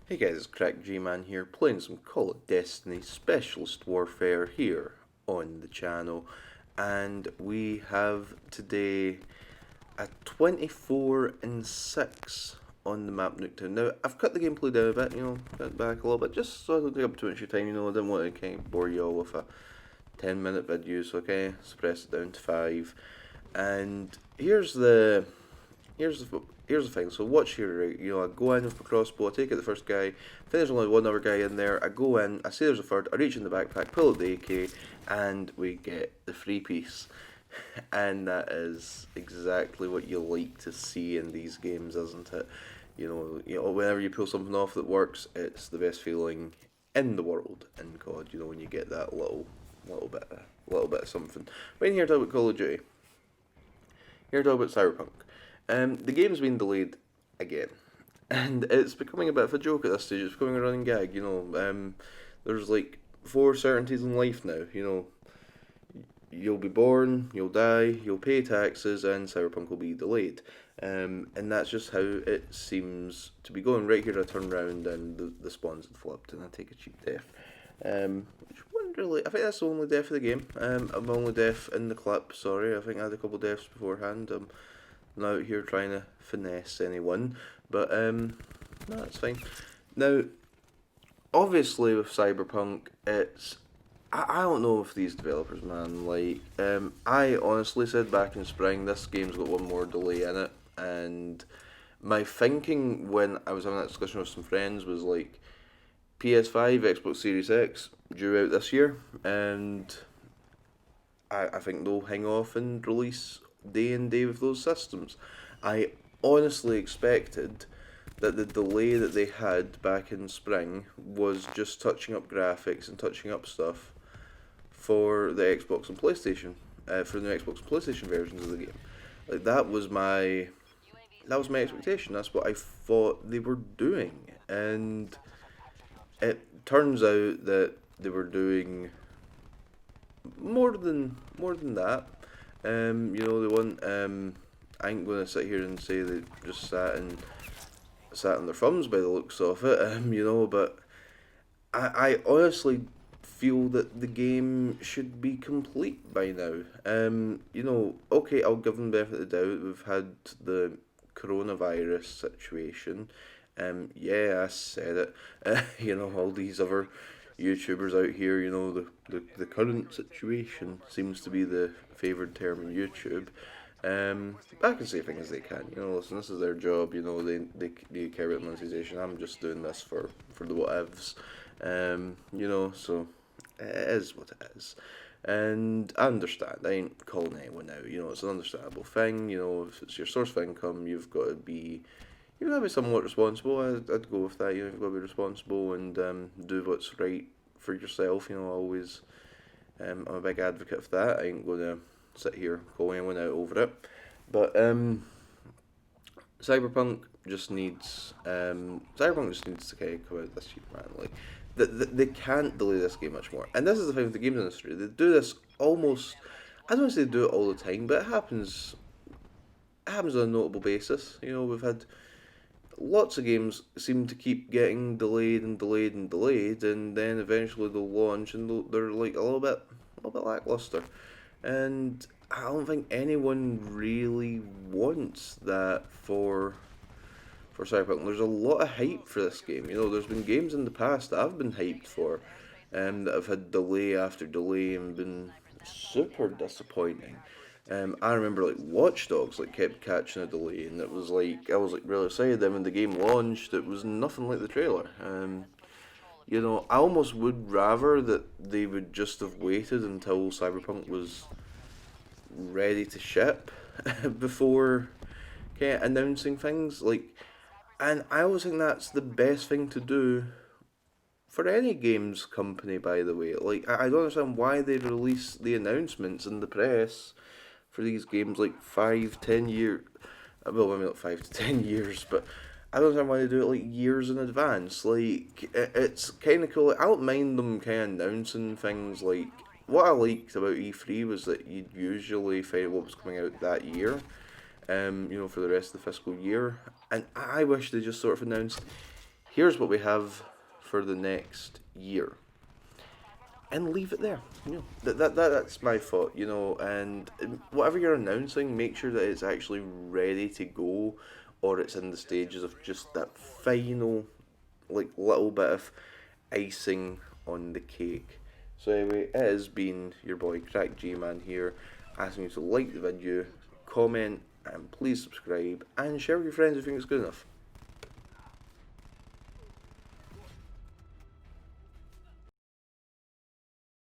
Hey guys, it's Crack G-Man here, playing some Call of Destiny Specialist Warfare here on the channel. And we have today a 24 and 6 on the map Nuketown. Now, I've cut the gameplay down a bit, cut it back a little bit, just so I don't take up too much of your time, I didn't want to kind of bore you all with a 10-minute video, so I kind of suppressed it down to 5. And here's the thing. So watch here, right? I go in with my crossbow, I take out the first guy. If there's only one other guy in there, I go in, I see there's a third, I reach in the backpack, pull out the AK, and we get the free piece. And that is exactly what you like to see in these games, isn't it? Whenever you pull something off that works, it's the best feeling in the world in COD. When you get that little bit of something. We're in here to talk about Call of Duty. Here to talk about Cyberpunk. The game's been delayed again, and it's becoming a bit of a joke at this stage. It's becoming a running gag. There's like 4 certainties in life now. You'll be born, you'll die, you'll pay taxes, and Cyberpunk will be delayed. And that's just how it seems to be going. Right here, I turn around and the spawns had flipped, and I take a cheap death. Which wasn't really. I think that's the only death of the game. I'm only death in the clip. Sorry, I think I had a couple deaths beforehand. Not out here trying to finesse anyone, but no, that's fine. Now, obviously with Cyberpunk, I don't know if these developers, man, I honestly said back in spring, this game's got one more delay in it, and my thinking when I was having that discussion with some friends was like, PS5, Xbox Series X, due out this year, and I think they'll hang off and release day and day with those systems. I honestly expected that the delay that they had back in spring was just touching up graphics and touching up stuff for the Xbox and PlayStation, for the Xbox and PlayStation versions of the game. Like that was my expectation. That's what I thought they were doing, and it turns out that they were doing more than that. They want. I ain't gonna sit here and say they just sat on their thumbs by the looks of it. But I honestly feel that the game should be complete by now. Okay, I'll give them the benefit of the doubt. We've had the coronavirus situation. Yeah, I said it. All these other YouTubers out here, the current situation seems to be the favoured term in YouTube. I can say things they can. Listen, this is their job. They care about monetization. I'm just doing this for the whatevs. So it is what it is. And I understand. I ain't calling anyone out. It's an understandable thing. If it's your source of income, you've got to be somewhat responsible. I'd go with that. You've got to be responsible and do what's right for yourself. I'm a big advocate of that. I ain't going to sit here calling anyone out over it. But Cyberpunk just needs to kind of come out this year, man. They can't delay this game much more. And this is the thing with the games industry. They do this almost. I don't want to say they do it all the time, but it happens. It happens on a notable basis. We've had lots of games seem to keep getting delayed and delayed and delayed, and then eventually they'll launch and they're like a little bit lackluster. And I don't think anyone really wants that for Cyberpunk. There's a lot of hype for this game. There's been games in the past that I've been hyped for, that have had delay after delay and been super disappointing. I remember Watch Dogs kept catching a delay, and it was I was really excited. Then when the game launched, it was nothing like the trailer. I almost would rather that they would just have waited until Cyberpunk was ready to ship before announcing things. And I always think that's the best thing to do for any games company, by the way. I don't understand why they release the announcements in the press for these games 5, 10 years. Well, maybe not 5 to 10 years, but I don't understand why they do it years in advance. It's kind of cool. I don't mind them kind of announcing things. What I liked about E3 was that you'd usually find out what was coming out that year, for the rest of the fiscal year. And I wish they just sort of announced, here's what we have for the next year, and leave it there. That's my thought. And whatever you're announcing, make sure that it's actually ready to go, or it's in the stages of just that final, like, little bit of icing on the cake. So anyway, it has been your boy Crack G Man here, asking you to like the video, comment, and please subscribe and share with your friends if you think it's good enough.